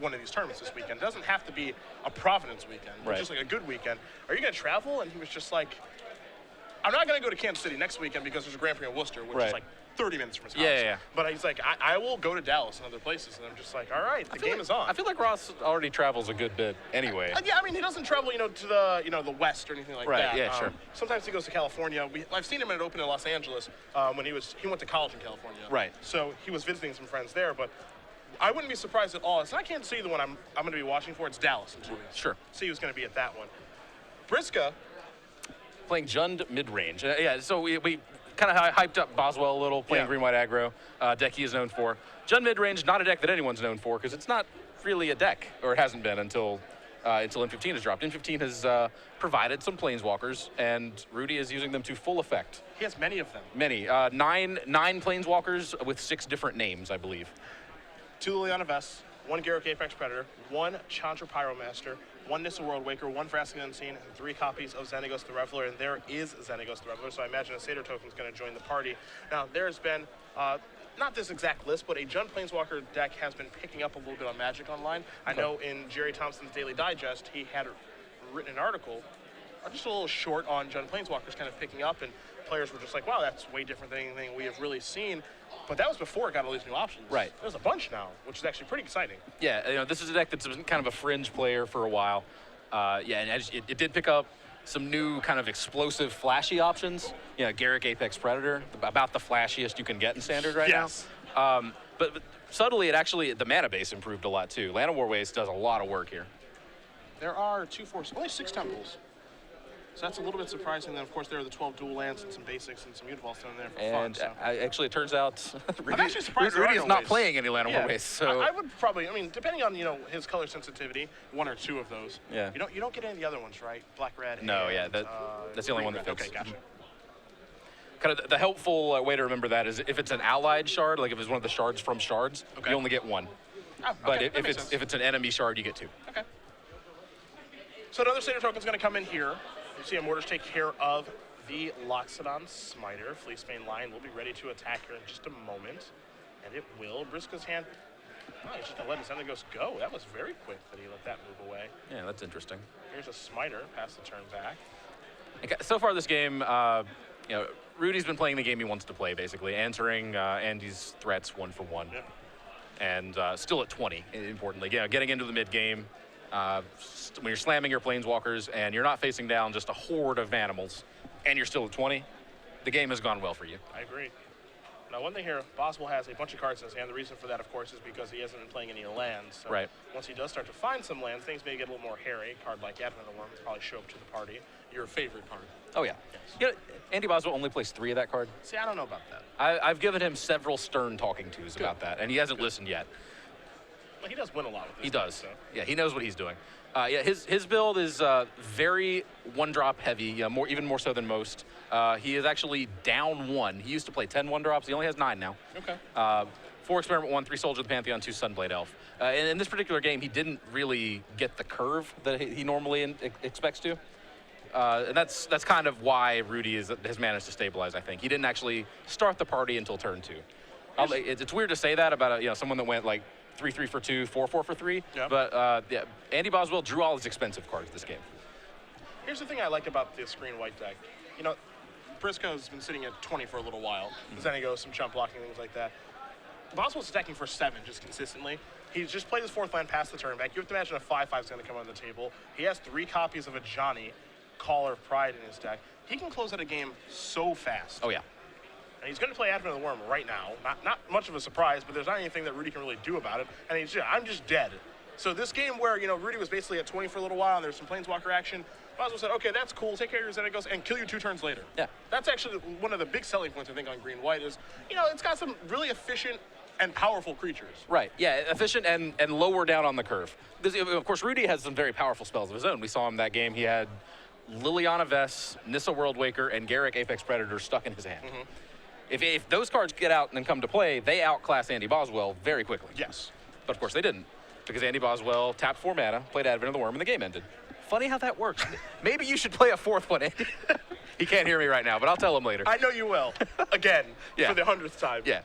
one of these tournaments this weekend. It doesn't have to be a Providence weekend, but just like a good weekend. Are you going to travel? And he was just like, I'm not going to go to Kansas City next weekend because there's a Grand Prix in Worcester, which is like 30 minutes from his house. Yeah. But he's like, I will go to Dallas and other places. And I'm just like, all right, the game is on. I feel like Ross already travels a good bit anyway. Yeah, I mean, he doesn't travel, to the West or anything like that. Right, yeah, sure. Sometimes he goes to California. I've seen him at Open in Los Angeles when he went to college in California. Right. So he was visiting some friends there, but I wouldn't be surprised at all. It's not Kansas City the one I'm going to be watching for. It's Dallas in 2 weeks. Sure. See who's going to be at that one. Briksza. Playing Jund mid-range. So we kind of hyped up Boswell a little, playing green-white aggro, deck he is known for. Jund mid-range, not a deck that anyone's known for, because it's not really a deck, or it hasn't been until N15 has dropped. N15 has provided some Planeswalkers, and Rudy is using them to full effect. He has many of them. Many. Nine Planeswalkers with 6 different names, I believe. 2 Liliana Vests, 1 Garruk Apex Predator, 1 Chandra Pyromaster, 1 Nissa World Waker, 1 Vraska Unseen, and 3 copies of Xenagos the Reveler, and there is Xenagos the Reveler, so I imagine a Satyr token is going to join the party. Now, there's been, not this exact list, but a Jund Planeswalker deck has been picking up a little bit on Magic Online. I know in Jerry Thompson's Daily Digest, he had written an article, just a little short on Jund Planeswalkers kind of picking up, and players were just like, wow, that's way different than anything we have really seen. But that was before it got all these new options. Right. There's a bunch now, which is actually pretty exciting. Yeah, this is a deck that's been kind of a fringe player for a while. And it did pick up some new kind of explosive, flashy options. Garruk Apex Predator, about the flashiest you can get in Standard right now. But subtly, the mana base improved a lot too. Land of War Waste does a lot of work here. There are 2 forces, only 6 temples. So that's a little bit surprising. Then, of course, there are the 12 dual lands and some basics and some Univolts down there for fun. So. Actually, it turns out Rudy is not playing any Land of War Waste. So I would probably, depending on his color sensitivity, 1 or 2 of those. Yeah. You don't get any of the other ones, right? Black, red. No, and, that's the only one that fits. Okay, gotcha. Kind of the helpful way to remember that is if it's an allied shard, like if it's one of the shards from shards, you only get 1. Oh, okay. But if it's an enemy shard, you get 2. Okay. So another Satyr token is going to come in here. You see Mortars take care of the Loxodon Smiter. Fleecebane Lion will be ready to attack here in just a moment. And it will. Briksza's hand. Oh, he's just going to let his Xenagos go. That was very quick that he let that move away. Yeah, that's interesting. Here's a Smiter. Pass the turn back. Okay, so far this game, Rudy's been playing the game he wants to play, basically, answering Andy's threats 1 for 1. Yep. And still at 20, importantly. Getting into the mid-game. When you're slamming your Planeswalkers and you're not facing down just a horde of animals and you're still at 20, the game has gone well for you. I agree. Now, one thing here, Boswell has a bunch of cards in his hand. The reason for that, of course, is because he hasn't been playing any lands. So right. Once he does start to find some lands, things may get a little more hairy. A card like Advent of the Worm will probably show up to the party. Your favorite card. Oh, yeah. Yes. Andy Boswell only plays 3 of that card. See, I don't know about that. I've given him several stern talking tos about that, and he hasn't listened yet. Well, he does win a lot with this. He does. So. Yeah, he knows what he's doing. His build is very 1-drop heavy, even more so than most. He is actually down 1. He used to play 10 1-drops. He only has 9 now. Okay. 4 Experiment 1, 3 Soldier of the Pantheon, 2 Sunblade Elf. And in this particular game, he didn't really get the curve that he normally expects to. And that's kind of why Rudy has managed to stabilize, I think. He didn't actually start the party until turn 2. It's weird to say that about someone that went like 3-3 for 2, 4-4 for 3. Yeah. But Andy Boswell drew all his expensive cards this game. Here's the thing I like about this green white deck. Briksza has been sitting at 20 for a little while. Then he goes some chump blocking, things like that. Boswell's attacking for 7 just consistently. He's just played his 4th land past the turn back. You have to imagine a 5/5 is going to come on the table. He has 3 copies of a Johnny, Caller of Pride in his deck. He can close out a game so fast. Oh, yeah. And he's going to play Advent of the Worm right now. Not much of a surprise, but there's not anything that Rudy can really do about it. And I'm just dead. So this game where, Rudy was basically at 20 for a little while and there's some Planeswalker action, Boswell said, okay, that's cool. Take care of your Xenagos and kill you 2 turns later. Yeah. That's actually one of the big selling points, I think, on green-white is, it's got some really efficient and powerful creatures. Right, yeah, efficient and lower down on the curve. Of course, Rudy has some very powerful spells of his own. We saw him that game. He had Liliana Vests, Nissa World Waker, and Garruk Apex Predator stuck in his hand. Mm-hmm. If those cards get out and come to play, they outclass Andy Boswell very quickly. Yes. But of course they didn't, because Andy Boswell tapped 4 mana, played Advent of the Worm, and the game ended. Funny how that works. Maybe you should play a 4th one, Andy. He can't hear me right now, but I'll tell him later. I know you will. Again, Yeah. for the 100th time. Yeah.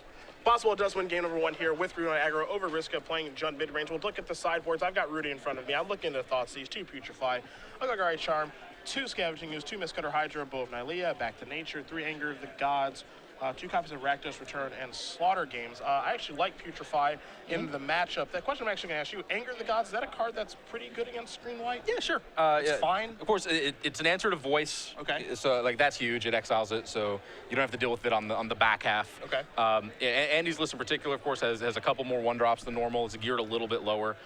Boswell does win game number 1 here with Rudy on aggro over Briksza playing Jund mid-range. We'll look at the sideboards. I've got Rudy in front of me. I'm looking at the Thoughtseize, 2 Putrefy, a Golgari Charm, 2 Scavenging Ooze, 2 Mistcutter Hydra, Bow of Nylea, Back to Nature, 3 Anger of the Gods, 2 copies of Rakdos Return, and Slaughter Games. I actually like Putrefy in the matchup. That question I'm actually going to ask you, Anger of the Gods, is that a card that's pretty good against Green White? Yeah, sure. It's fine? Of course, it's an answer to voice. Okay. So, like, that's huge. It exiles it, so you don't have to deal with it on the back half. Okay. Andy's list in particular, of course, has a couple more 1-drops than normal. It's geared a little bit lower.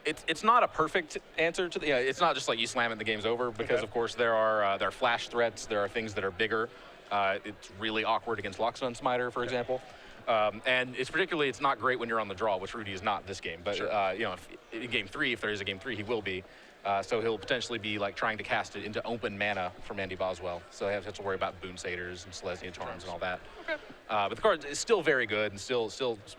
It's not a perfect answer to the. It's not just like you slam it and the game's over, because of course there are flash threats. There are things that are bigger. It's really awkward against Lockstone Smiter, for example. And it's not great when you're on the draw, which Rudy is not this game. But in game 3, if there is a game 3, he will be. So he'll potentially be like trying to cast it into open mana from Andy Boswell. So he has to worry about Boon Satyrs and Selesnya Charms and all that. Okay. But the card is still very good and still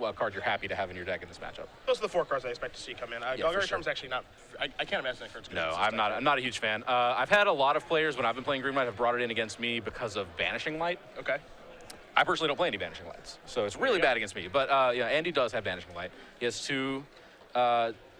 a card you're happy to have in your deck in this matchup. Those are the 4 cards I expect to see come in. Golgari Charm's actually not. I can't imagine that card's good. No, I'm not a huge fan. I've had a lot of players when I've been playing Green White have brought it in against me because of Banishing Light. Okay. I personally don't play any Banishing Lights, so it's really bad against me. But Andy does have Banishing Light. He has 2.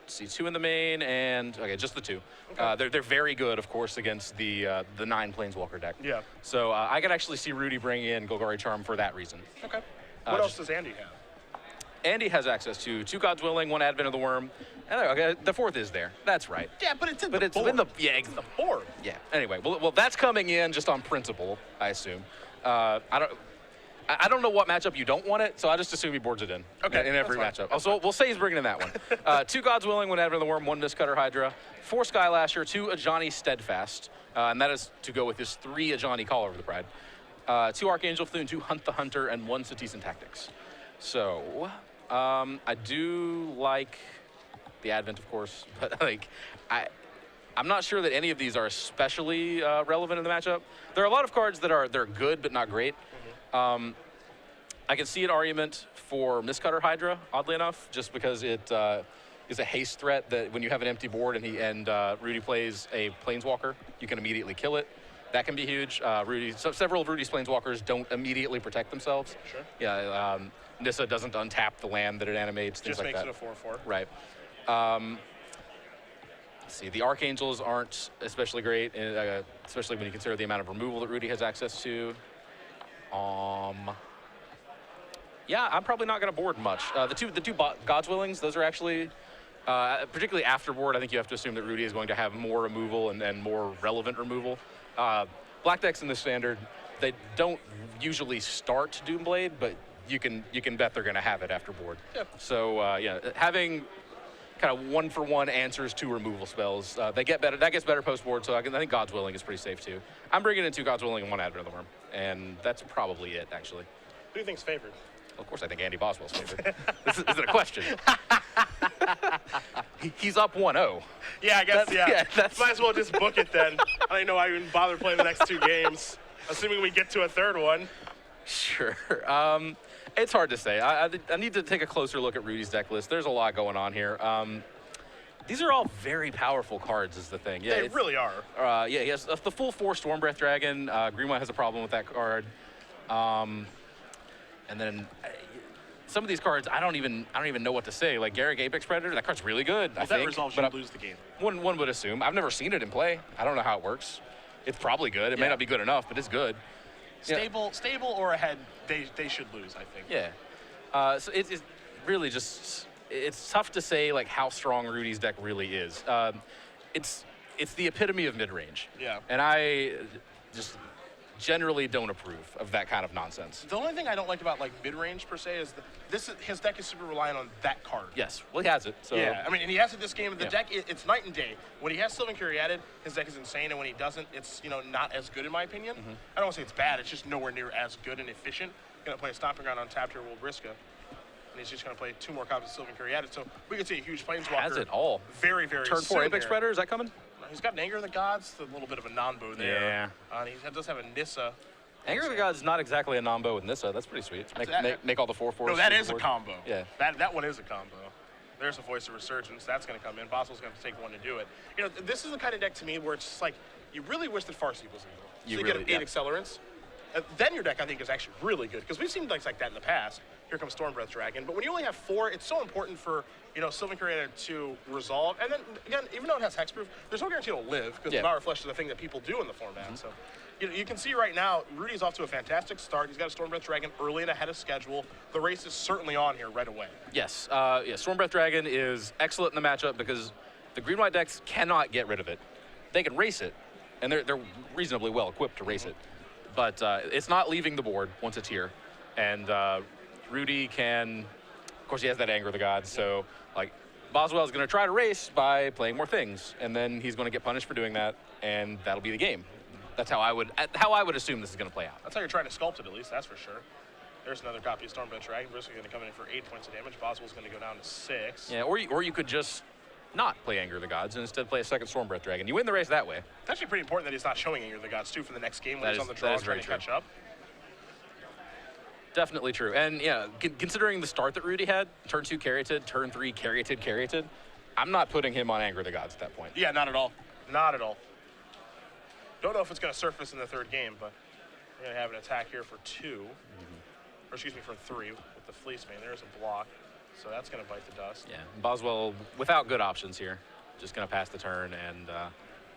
See, 2 in the main, and just the 2. Okay. They're very good, of course, against the 9 Planeswalker deck. Yeah. So I could actually see Rudy bring in Golgari Charm for that reason. Okay. What else does Andy have? Andy has access to 2 Gods Willing, 1 Advent of the Worm, and the 4th is there. That's right. Yeah, but it's in the board. It's the board. Yeah. Anyway, well, that's coming in just on principle, I assume. I don't know what matchup you don't want it, so I just assume he boards it in. Okay, in every matchup. So we'll say he's bringing in that one. 2 Gods Willing, 1 Advent of the Worm, 1 Mistcutter Hydra, 4 Skylasher, 2 Ajani Steadfast, and that is to go with his 3 Ajani Call Over the Pride, 2 Archangel Thune, 2 Hunt the Hunter, and 1 Citizen Tactics. So I do like the Advent, of course, but I'm not sure that any of these are especially relevant in the matchup. There are a lot of cards that they're good but not great. I can see an argument for Mistcutter Hydra, oddly enough, just because it is a haste threat that when you have an empty board and Rudy plays a Planeswalker, you can immediately kill it. That can be huge. Several of Rudy's Planeswalkers don't immediately protect themselves. Sure. Yeah, Nissa doesn't untap the land that it animates, things just like that. Just makes it a 4/4. Right. Let's see, the Archangels aren't especially great, especially when you consider the amount of removal that Rudy has access to. Yeah, I'm probably not going to board much. The two Gods Willings, those are actually, particularly after board, I think you have to assume that Rudy is going to have more removal and more relevant removal. Black decks in the standard, they don't usually start Doomblade, but you can bet they're going to have it after board. Yep. So having kind of 1-for-1 answers to removal spells, they get better. That gets better post board. So I think Gods Willing is pretty safe too. I'm bringing in 2 Gods Willing and 1 Advent of the Worm, and that's probably it actually. Who do you think's favored? Well, of course, I think Andy Boswell's favored. This isn't a question. He's up 1-0. Yeah, I guess. Might as well just book it then. I don't even know why I even bother playing the next 2 games, assuming we get to a 3rd one. Sure. It's hard to say. I need to take a closer look at Rudy's deck list. There's a lot going on here. These are all very powerful cards is the thing. Yeah, they really are. He has the full 4 Stormbreath Dragon. Green White has a problem with that card. And then some of these cards, I don't even know what to say. Like Garrick Apex Predator, that card's really good. Well, I think. That resolves you lose the game. One would assume. I've never seen it in play. I don't know how it works. It's probably good. It may not be good enough, but it's good. Stable or ahead, they should lose, I think. Yeah. So it's really just, it's tough to say like how strong Rudy's deck really is. It's the epitome of mid-range. Yeah. And I just generally don't approve of that kind of nonsense. The only thing I don't like about like mid-range per se is his deck is super reliant on that card. Yes, well he has it. So yeah, I mean, and he has it this game. The deck, it's night and day. When he has Sylvan Curie added, his deck is insane, and when he doesn't, it's not as good in my opinion. I don't want to say it's bad. It's just nowhere near as good and efficient. Gonna play a Stomping Ground on tap here, Briksza, and he's just gonna play 2 more copies of Sylvan Curie added. So we could see a huge Planeswalker. Has it all. Very, very Turn 4 Apex Predator, is that coming? He's got an Anger of the Gods, a little bit of a non-bow there. Yeah. And he does have a Nissa. Anger of the Gods is not exactly a non-bow with Nissa. That's pretty sweet. Make all the 4/4s. No, that is a combo. Yeah. That one is a combo. There's a Voice of Resurgence. That's going to come in. Boswell's going to take 1 to do it. This is the kind of deck to me where it's just like, you really wish that Farseed was in. So you get 8 accelerants. Then your deck, I think, is actually really good. Because we've seen decks like that in the past. here comes Stormbreath Dragon. But when you only have 4, it's so important for, Sylvan Courier to resolve. And then, again, even though it has hexproof, there's no guarantee it'll live, because Devour Flesh is a thing that people do in the format. So, you can see right now, Rudy's off to a fantastic start. He's got a Stormbreath Dragon early and ahead of schedule. The race is certainly on here right away. Yes. Stormbreath Dragon is excellent in the matchup because the green-white decks cannot get rid of it. They can race it, and they're reasonably well equipped to race it. But it's not leaving the board once it's here. And Rudy can, of course, he has that Anger of the Gods, so like Boswell is going to try to race by playing more things, and then he's going to get punished for doing that, and that'll be the game. That's how I would assume this is going to play out. That's how you're trying to sculpt it, at least, that's for sure. There's another copy of Stormbreath Dragon. Briksza going to come in for 8 points of damage. Boswell's going to go down to 6. Yeah, or you could just not play Anger of the Gods and instead play a second Stormbreath Dragon. You win the race that way. It's actually pretty important that he's not showing Anger of the Gods, too, for the next game when he's on the draw and trying to catch up. Definitely true. And yeah, considering the start that Rudy had, turn 2 Caryatid, turn 3 Caryatid, I'm not putting him on Anger of the Gods at that point. Yeah, not at all. Not at all. Don't know if it's going to surface in the 3rd game, but we're going to have an attack here for 2. Or excuse me, for 3 with the Fleece Mane. There's a block, so that's going to bite the dust. Yeah, Boswell, without good options here, just going to pass the turn, and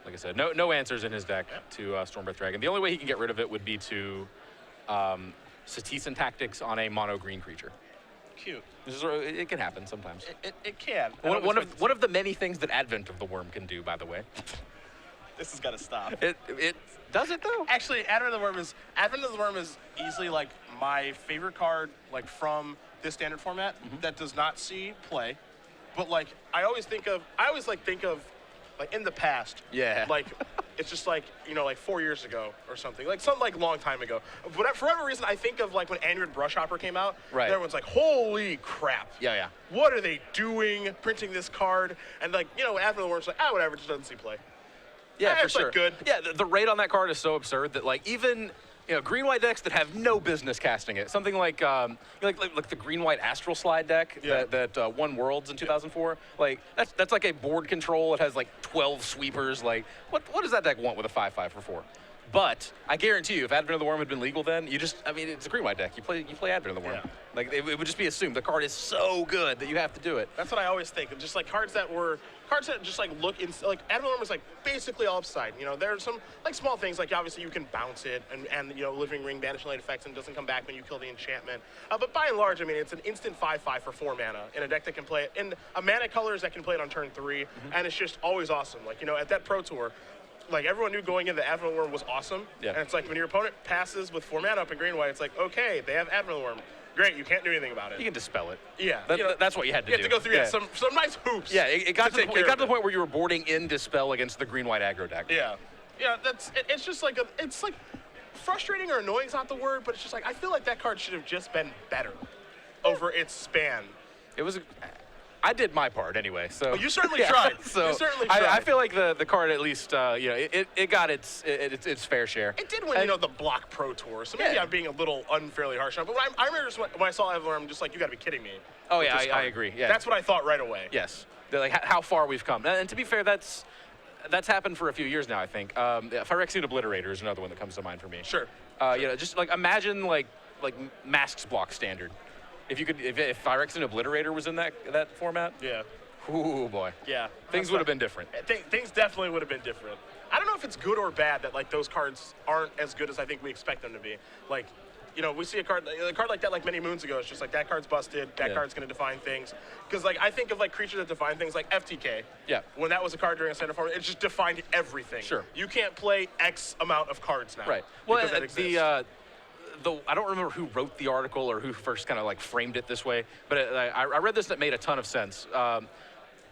like I said, no answers in his deck to Stormbreath Dragon. The only way he can get rid of it would be to Cetizen Tactics on a mono-green creature. Cute. It can happen sometimes. It can. One of the many things that Advent of the Worm can do, by the way. This has got to stop. It does it though? Actually, Advent of the Worm is easily like my favorite card, like from this standard format that does not see play. But like I always think of like in the past. Yeah. Like it's just like like 4 years ago or something. Like some like long time ago. But for whatever reason, I think of like when Anurid Brushhopper came out. Right. And everyone's like, holy crap. Yeah. What are they doing? Printing this card? And like Advent of the Worm's like, whatever, it just doesn't see play. Yeah, for it's sure. Like good. Yeah, the rate on that card is so absurd that like even green-white decks that have no business casting it, something like the green-white Astral Slide deck that won Worlds in 2004. Like that's like a board control. It has like 12 sweepers. Like what does that deck want with a 5/5 for 4? But I guarantee you, if Advent of the Worm had been legal then, it's a green-white deck. You play Advent of the Worm. Yeah. Like it would just be assumed the card is so good that you have to do it. That's what I always think. Just like cards that just like look like Advent of the Worm was like basically all upside. There's some like small things like obviously you can bounce it and Living Ring banishing late effects and it doesn't come back when you kill the enchantment. But by and large, it's an instant 5/5 for 4 mana in a deck that can play it in a mana colors that can play it on turn 3, and it's just always awesome. Like at that Pro Tour. Like everyone knew going into the Advent of the Worm was awesome. Yeah. And it's like when your opponent passes with 4 mana up in green-white, it's like, okay, they have Advent of the Worm. Great, you can't do anything about it. You can dispel it. Yeah. That's what you had to do. You have to go through some nice hoops. Yeah, it got to the point where you were boarding in Dispel against the green-white aggro deck. Yeah. Yeah, it's just like, it's like frustrating or annoying is not the word, but it's just like, I feel like that card should have just been better over its span. It was... I did my part anyway, so... Well, you certainly tried. So you certainly tried. I feel like the card at least, it got its fair share. It did win, the Block Pro Tour, so maybe I'm being a little unfairly harsh on it. But I remember just when I saw Advent, I'm just like, you got to be kidding me. Oh, yeah, I agree. Yeah. That's what I thought right away. Yes. Like how far we've come. And to be fair, that's happened for a few years now, I think. Phyrexian Obliterator is another one that comes to mind for me. Sure. Just like imagine like Masks block standard. If Phyrexian Obliterator was in that format, yeah. Ooh boy. Yeah. Things would have been different. Things definitely would have been different. I don't know if it's good or bad that like those cards aren't as good as I think we expect them to be. Like, we see a card like that like many moons ago. It's just like that card's busted. That card's going to define things. Because like I think of like creatures that define things like FTK. Yeah. When that was a card during a standard format, it just defined everything. Sure. You can't play X amount of cards now. Right. Well, that exists. I don't remember who wrote the article or who first kind of like framed it this way, but I read this and it made a ton of sense.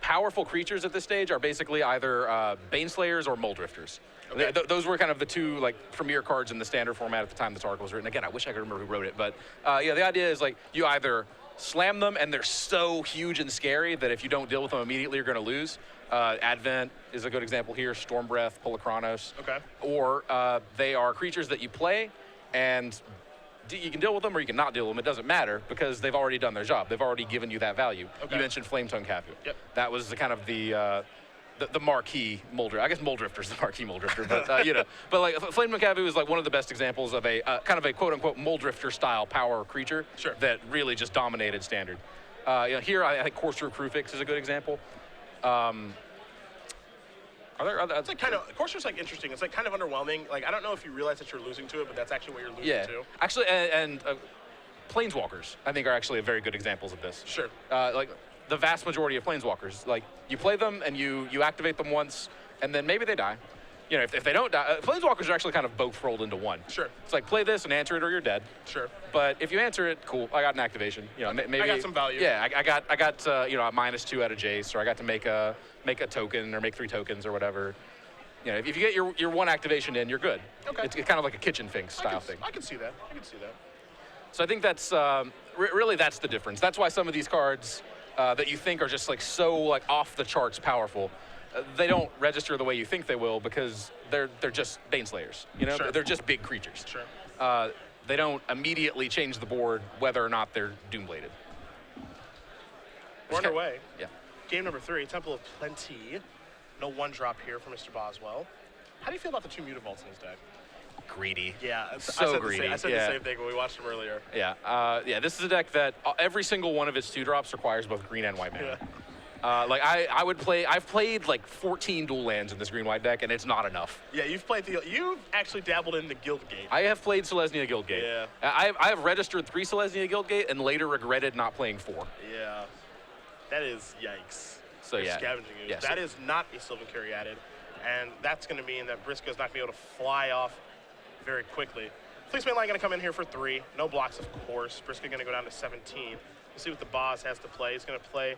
Powerful creatures at this stage are basically either Baneslayers or Moldrifters. Okay. Those were kind of the two like premier cards in the standard format at the time this article was written. Again, I wish I could remember who wrote it, but the idea is like you either slam them and they're so huge and scary that if you don't deal with them immediately, you're going to lose. Advent is a good example here. Stormbreath, Polakranos. Okay. Or they are creatures that you play and you can deal with them or you can not deal with them. It doesn't matter because they've already done their job. They've already given you that value. Okay. You mentioned Flametongue Cafu. Yep. That was the kind of the the marquee Muldrifter. I guess Muldrifter's the marquee Muldrifter, but you know, but like Flame Macavu is like one of the best examples of a kind of a quote unquote Muldrifter style power creature that really just dominated standard. You know, here I think Corsair Crewfix is a good example. Are there other? It's like kind of Corsair's like interesting. It's like kind of underwhelming. Like I don't know if you realize that you're losing to it, but that's actually what you're losing to. Actually, and Planeswalkers I think are actually very good examples of this. Sure. Like the vast majority of Planeswalkers, like you play them and you activate them once, and then maybe they die. You know, if they don't die, Planeswalkers are actually kind of both rolled into one. Sure. It's like play this and answer it or you're dead. Sure. But if you answer it, cool. I got an activation. You know, maybe I got some value. Yeah, I got you know, a -2 out of Jace, or I got to make a token or make 3 tokens or whatever. You know, if you get your one activation in, you're good. Okay. It's kind of like a kitchen finks style thing. I can see that. I can see that. So I think that's really that's the difference. That's why some of these cards that you think are just like so like off the charts powerful, they don't register the way you think they will because they're just Baneslayers. You know, Sure. they're just big creatures. Sure. They don't immediately change the board whether or not they're Doombladed. We're underway. Yeah. Game number 3, Temple of Plenty. No 1-drop here for Mr. Boswell. How do you feel about the 2 Mutavaults in his deck? Greedy. Yeah, So greedy. I said the same thing when we watched him earlier. Yeah. Yeah. This is a deck that every single one of its 2-drops requires both green and white mana. Yeah. Like I've played like 14 dual lands in this green-white deck, and it's not enough. Yeah, you've actually dabbled in the Guildgate. I have played Selesnya Guildgate. Yeah. I have registered 3 Selesnya Guildgate and later regretted not playing 4. Yeah. That is yikes. So They're yeah. Scavenging Ooze. Yeah, That is not a Sylvan Caryatid, and that's going to mean that Briksza's not going to be able to fly off very quickly. Policeman Line going to come in here for 3. No blocks, of course. Briksza going to go down to 17. We'll see what the boss has to play. He's going to play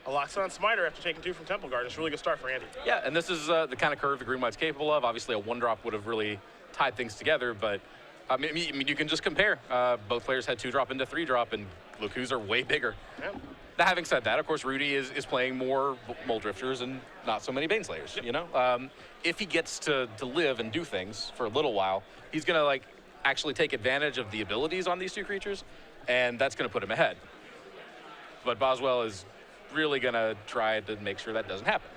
a Loxodon Smiter after taking 2 from Temple Guard. It's a really good start for Andy. Yeah, and this is the kind of curve the green white's capable of. Obviously, a 1-drop would have really tied things together, but I mean, you can just compare. Both players had 2-drop into 3-drop, and look who's are way bigger. Yeah. Now, having said that, of course, Rudy is playing more Muldrifters and not so many Baneslayers. Yep. You know, if he gets to live and do things for a little while, he's gonna like actually take advantage of the abilities on these 2 creatures, and that's gonna put him ahead. But Boswell is really gonna try to make sure that doesn't happen.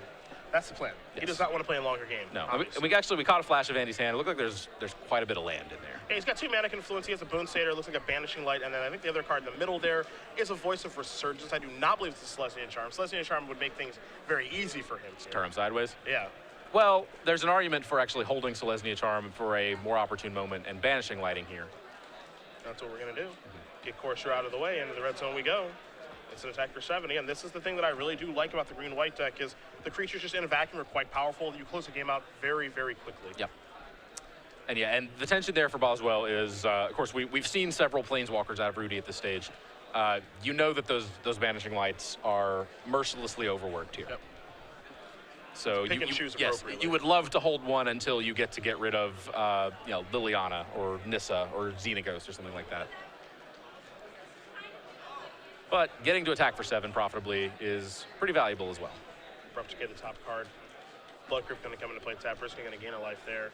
That's the plan. Yes. He does not want to play a longer game. No, and we caught a flash of Andy's hand. It looked like there's quite a bit of land in there. Yeah, he's got 2 Mana Confluence. He has a Boon Satyr. Looks like a Banishing Light. And then I think the other card in the middle there is a Voice of Resurgence. I do not believe it's a Celestial Charm. Celestial Charm would make things very easy for him. Turn him sideways. Yeah. Well, there's an argument for actually holding Selesnya Charm for a more opportune moment and banishing lighting here. That's what we're going to do. Get Corsair out of the way. Into the red zone we go. It's an attack for 7. Again, this is the thing that I really do like about the green-white deck is the creatures just in a vacuum are quite powerful. You close the game out very, very quickly. Yep. And yeah, and the tension there for Boswell is, of course, we've seen several Planeswalkers out of Rudy at this stage. You know that those Banishing Lights are mercilessly overworked here. Yep. So pick and choose yes, appropriately. you would love to hold one until you get to get rid of, you know, Liliana or Nissa or Xenaghost or something like that. But getting to attack for 7 profitably is pretty valuable as well. Abrupt to get the top card. Blood Crypt going to come into play. Tap Briksza going to gain a life there.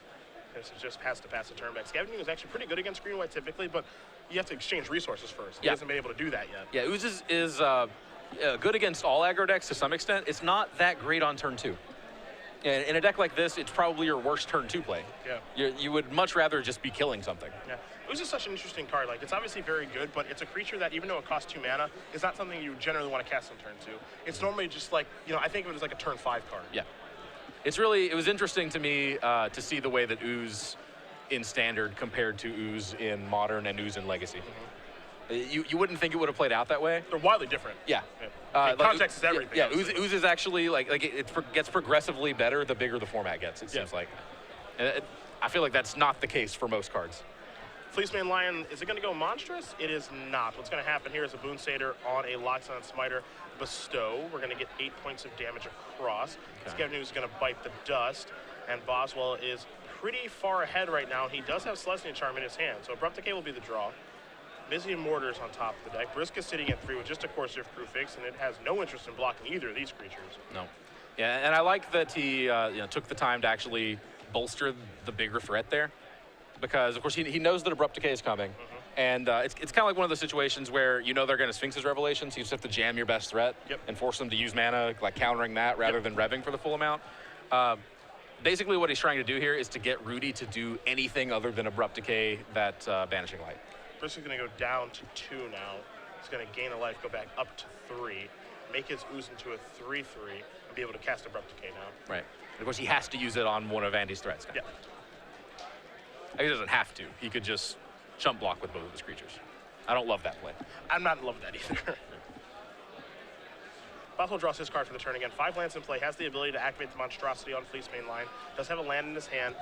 This is just pass the turn back. Scavenging is actually pretty good against green white typically, but you have to exchange resources first. He hasn't been able to do that yet. Yeah, Ooze is good against all aggro decks to some extent. It's not that great on turn 2. And in a deck like this, it's probably your worst turn 2 play. Yeah. You would much rather just be killing something. Yeah. Ooze is such an interesting card. Like, it's obviously very good, but it's a creature that, even though it costs 2 mana, is not something you generally want to cast on turn 2. It's normally just like, you know, I think of it as like a turn 5 card. Yeah. It was interesting to me to see the way that Ooze in Standard compared to Ooze in Modern and Ooze in Legacy. Mm-hmm. You wouldn't think it would have played out that way. They're wildly different. Yeah. Context is everything. Yeah, Ooze is actually, it gets progressively better the bigger the format gets, it seems like. And I feel like that's not the case for most cards. Fleeceman Lion, is it going to go monstrous? It is not. What's going to happen here is a Boon Satyr on a Loxodon Smiter Bestow. We're going to get 8 points of damage across. Scavenging is going to bite the dust, and Boswell is pretty far ahead right now. He does have Celestial Charm in his hand, so Abrupt Decay will be the draw. Mizzy and Mortar's on top of the deck. Briksza sitting at 3 with just a Corsair Crewfix, and it has no interest in blocking either of these creatures. No. Yeah, and I like that he took the time to actually bolster the bigger threat there. Because, of course, he knows that Abrupt Decay is coming. And it's kind of like one of those situations where you know they're going to Sphinx's Revelation, so you just have to jam your best threat and force them to use mana, like countering that rather than revving for the full amount. Basically, what he's trying to do here is to get Rudy to do anything other than Abrupt Decay that Banishing Light. Briksza's going to go down to 2 now. He's going to gain a life, go back up to 3, make his ooze into a 3/3, and be able to cast Abrupt Decay now. Right. And of course, he has to use it on one of Andy's threats. Yeah. He doesn't have to. He could just chump block with both of his creatures. I don't love that play. I'm not in love with that either. Boswell draws his card for the turn again. 5 lands in play, has the ability to activate the Monstrosity on Fleece main line, does have a land in his hand.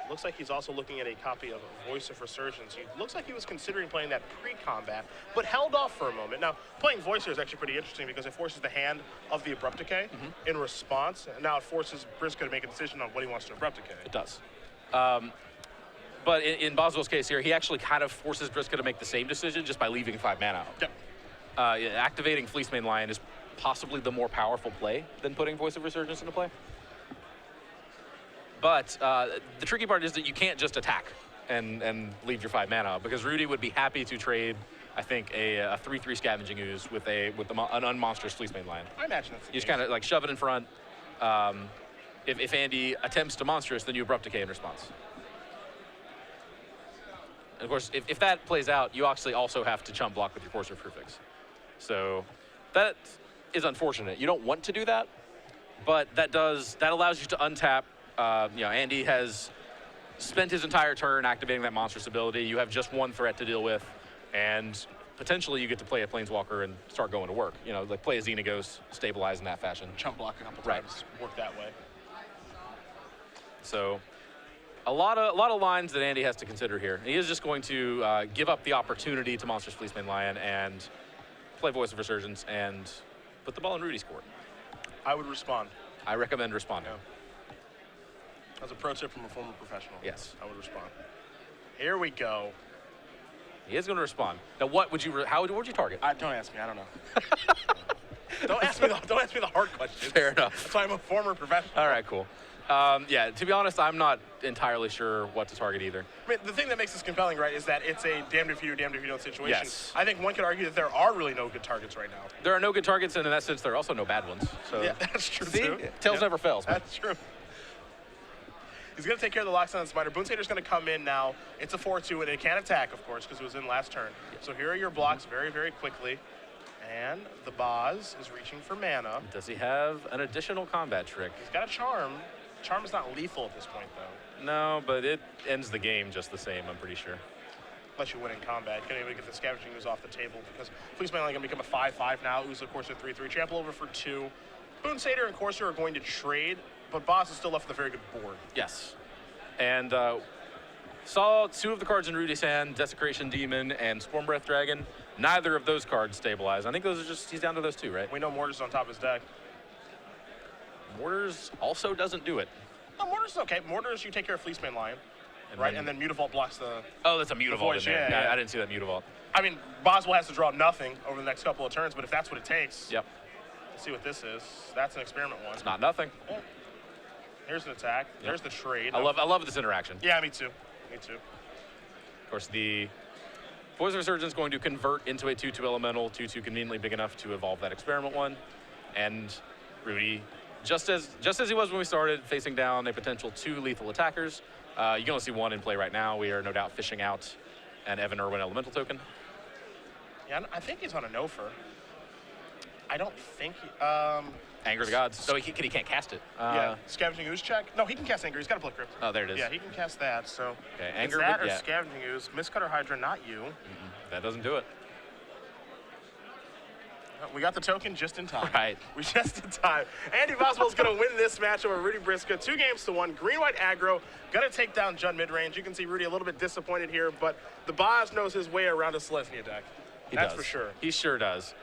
Looks like he's also looking at a copy of Voice of Resurgence. He looks like he was considering playing that pre-combat, but held off for a moment. Now, playing Voicer is actually pretty interesting because it forces the hand of the Abrupt Decay in response, and now it forces Briksza to make a decision on what he wants to Abrupt Decay. It does. But in Boswell's case here, he actually kind of forces Briksza to make the same decision just by leaving 5 mana out. Yep. Activating Fleece Main Lion is possibly the more powerful play than putting Voice of Resurgence into play. But the tricky part is that you can't just attack and leave your 5 mana out, because Rudy would be happy to trade, I think, a 3/3 Scavenging Ooze with an unmonstrous Fleece Main Lion. I imagine that's the You just case. kind of like shove it in front. If Andy attempts to monstrous, then you Abrupt Decay in response. And of course, if that plays out, you actually also have to chump block with your Force of Prefix. So that is unfortunate. You don't want to do that, but that allows you to untap. Andy has spent his entire turn activating that monstrous ability. You have just 1 threat to deal with, and potentially you get to play a Planeswalker and start going to work. Like play a Xenagos, stabilize in that fashion. Chump block a couple Right. times, work that way. So a lot of lines that Andy has to consider here. He is just going to give up the opportunity to Monstrous Fleece Main Lion and play Voice of Resurgence and put the ball in Rudy's court. I would respond. I recommend responding. Yeah. As a pro tip from a former professional. Yes. I would respond. Here we go. He is going to respond. Now, what would you target? Don't ask me. I don't know. Don't ask me the hard questions. Fair enough. That's why I'm a former professional. All right, cool. To be honest, I'm not entirely sure what to target either. I mean, the thing that makes this compelling, right, is that it's a damned if you do, damned if you don't situation. Yes. I think one could argue that there are really no good targets right now. There are no good targets, and in that sense, there are also no bad ones. So Yeah, that's true, see? too. Tails never fails. Man. That's true. He's going to take care of the Loxodon Smiter. Boonsader's going to come in now. It's a 4/2, and it can attack, of course, because it was in last turn. So here are your blocks very, very quickly. And the Boz is reaching for mana. Does he have an additional combat trick? He's got a Charm. Charm is not lethal at this point, though. No, but it ends the game just the same, I'm pretty sure. Unless you win in combat. You can't even get the Scavenging Ooze off the table, because Fleece Main Lion going to become a 5/5 now. Ooze, of course, a 3/3. Trample over for 2. Boonsader and Corsair are going to trade, but Boz is still left with a very good board. Yes. And saw 2 of the cards in Rudy's hand, Desecration Demon and Storm Breath Dragon. Neither of those cards stabilize. I think those are just, he's down to those 2, right? We know Mortar's on top of his deck. Mortars also doesn't do it. No, Mortar's okay. Mortar's, you take care of Fleece Main Lion, And right? then- And then Mutavault blocks the... Oh, that's a Mutavault in voice, there. yeah. I didn't see that Mutavault. I mean, Boswell has to draw nothing over the next couple of turns, but if that's what it takes, Yep. let's see what this is. That's an experiment one. It's not nothing. Yeah. Here's an attack. There's the trade. I love this interaction. Yeah, me too. Me too. Of course, the Voice of Resurgence is going to convert into a 2/2 elemental, 2/2 conveniently big enough to evolve that experiment one. And Rudy, just as he was when we started, facing down a potential 2 lethal attackers. You can only see 1 in play right now. We are no doubt fishing out an Evan Irwin elemental token. Yeah, I think he's on a Nofer. I don't think he, Anger the Gods. So he can't cast it. yeah, Scavenging Ooze check. No, he can cast Anger. He's got a Blood Crypt. Oh, there it is. Yeah, he can cast that, so. Okay, It's Anger, that but or yeah. Scavenging Ooze. Mistcutter Hydra, not you. That doesn't do it. We got the token just in time. Right. We just in time. Andy Boswell's going to win this match over Rudy Briksza. 2-1. Green-white aggro. Going to take down Jund mid-range. You can see Rudy a little bit disappointed here, but the Boz knows his way around a Selesnya deck. He That's does. for sure. He sure does.